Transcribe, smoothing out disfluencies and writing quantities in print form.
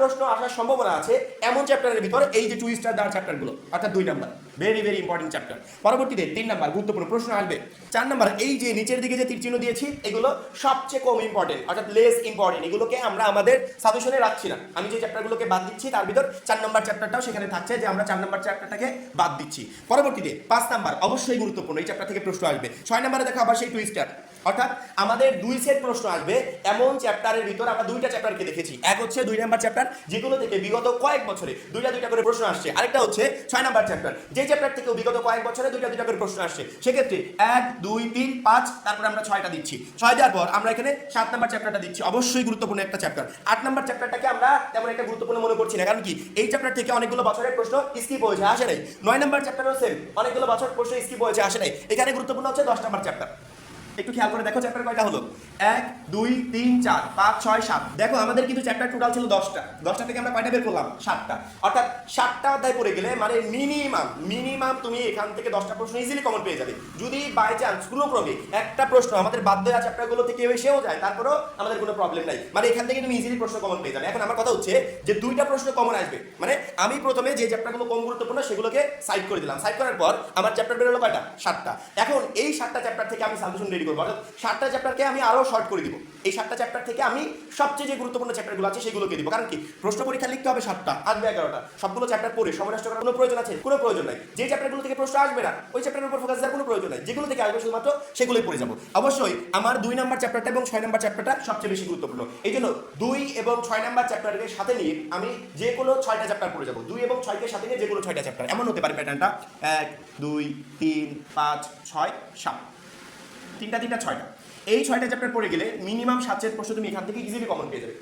প্রশ্ন আসার সম্ভাবনা আছে এমন চ্যাপ্টারের ভিতরে এই যে 2 স্টার দেওয়ার চ্যাপ্টারগুলো, অর্থাৎ 2 number very very important chapter. পরবর্তীতে 3 নাম্বার গুরুত্বপূর্ণ প্রশ্ন আসবে। 4 নাম্বার এই যে নিচের দিকে যে তীর চিহ্ন দিয়েছি এগুলো সবচেয়ে কম ইম্পর্টেন্ট, অর্থাৎ লেস ইম্পর্টেন্ট, এগুলোকে আমরা আমাদের সাজেশনে রাখছি না। আমি যে চ্যাপ্টারগুলোকে বাদ দিচ্ছি তার ভিতর 4 নাম্বার চ্যাপ্টারটাও সেখানে থাকছে যে আমরা 4 নাম্বার চ্যাপ্টারটাকে বাদ দিচ্ছি। পরবর্তীতে 5 নাম্বার অবশ্যই গুরুত্বপূর্ণ, এই চ্যাপ্টার থেকে প্রশ্ন আসবে। 6 নাম্বারে দেখো আবার সেই 2 স্টার, অর্থাৎ আমাদের 2 সেট প্রশ্ন আসবে এমন চ্যাপ্টারের ভিতর আমরা 2টা চ্যাপ্টারকে দেখেছি। এক হচ্ছে 2 নাম্বার চ্যাপ্টার যেগুলো থেকে বিগত কয়েক বছরে 2টা করে প্রশ্ন আসছে, আরেকটা হচ্ছে 6 নাম্বার চ্যাপ্টার যে চ্যাপ্টার থেকেও বিগত কয়েক বছরে 2টা করে প্রশ্ন আসছে। সেক্ষেত্রে 1 2 3 5 তারপর আমরা 6টা দিচ্ছি। 6 দেওয়ার পর আমরা এখানে 7 নাম্বার চ্যাপ্টারটা দিচ্ছি, অবশ্যই গুরুত্বপূর্ণ একটা চ্যাপ্টার। 8 নাম্বার চ্যাপ্টারটাকে আমরা তেমন একটা গুরুত্বপূর্ণ মনে করছি না, কারণ কি এই চ্যাপ্টার থেকে অনেকগুলো বছরের প্রশ্ন স্কিপ হয়েছে, আসে নাই। 9 নাম্বার চ্যাপ্টারও সেম, অনেকগুলো বছর প্রশ্ন স্কিপ হয়েছে, আসে নাই। এখানে গুরুত্বপূর্ণ হচ্ছে 10 নাম্বার চ্যাপ্টার। একটু খেয়াল করে দেখো চ্যাপ্টার কয়টা হলো, 1 2 3 4 5 6 7। দেখো আমাদের কিন্তু চ্যাপ্টার টোটাল ছিল 10টা থেকে আমরা কয়টা বের করলাম, 7টা। অর্থাৎ 7টা অধ্যায় পড়ে গেলে মানে মিনিমাম তুমি এখান থেকে 10টা প্রশ্ন ইজিলি কমন পেয়ে যাবে। যদি বাই চান্স কোনো ক্রমে একটা প্রশ্ন আমাদের বাদ দেওয়া চ্যাপ্টারগুলো থেকে এসেও যায় তারপরেও আমাদের কোনো প্রবলেম নাই, মানে এখান থেকে তুমি ইজিলি প্রশ্ন কমন পেয়ে যাবে। এখন আমার কথা হচ্ছে যে 2টা প্রশ্ন কমন আসবে, মানে আমি প্রথমে যে চ্যাপ্টারগুলো কম গুরুত্বপূর্ণ সেগুলোকে সাইড করে দিলাম, সাইড করার পর আমার চ্যাপ্টার বের হলো কয়টা, 7টা। এখন এই 7টা চ্যাপ্টার থেকে আমি সাজেশন রেডি করবো, অর্থাৎ 7টা চ্যাপ্টারকে আমি আরো শর্ট করে দিব। এই 7টা চ্যাপ্টার থেকে আমি সবচেয়ে যে গুরুত্বপূর্ণ চ্যাপ্টারগুলো আছে সেগুলোকে দিব, কারণ কি প্রশ্ন পরীক্ষা লিখতে হবে 7টা, আসবে 11টা। সবগুলো চ্যাপ্টার পড়ে সময় নষ্ট করার কোনো প্রয়োজন আছে, কোনো প্রয়োজন নাই। যে চ্যাপ্টারগুলো থেকে প্রশ্ন আসবে না ওই চ্যাপ্টারের উপর ফোকাস দেওয়ার কোনো প্রয়োজন নাই, যেগুলো থেকে আসবে শুধুমাত্র সেগুলোই পড়ে যাবো। অবশ্যই আমার 2 নাম্বার চ্যাপ্টারটা এবং 6 নাম্বার চ্যাপ্টারটা সবচেয়ে বেশি গুরুত্বপূর্ণ, এই জন্য 2 এবং 6 নাম্বার চ্যাপ্টারকে সাথে নিয়ে আমি যে কোনো 6টা চ্যাপ্টার পড়ে যাবো। 2 এবং 6কে সাথে নিয়ে যে কোনো 6টা চ্যাপ্টার, এমন হতে পারে প্যাটার্নটা 1 2 3 5 6 7, 3টা 6টা। এই 6টা চ্যাপ্টার পড়ে গেলে মিনিমাম 7 প্রশ্ন তুমি এখান থেকে ইজিলি কমন পেয়ে যাবে।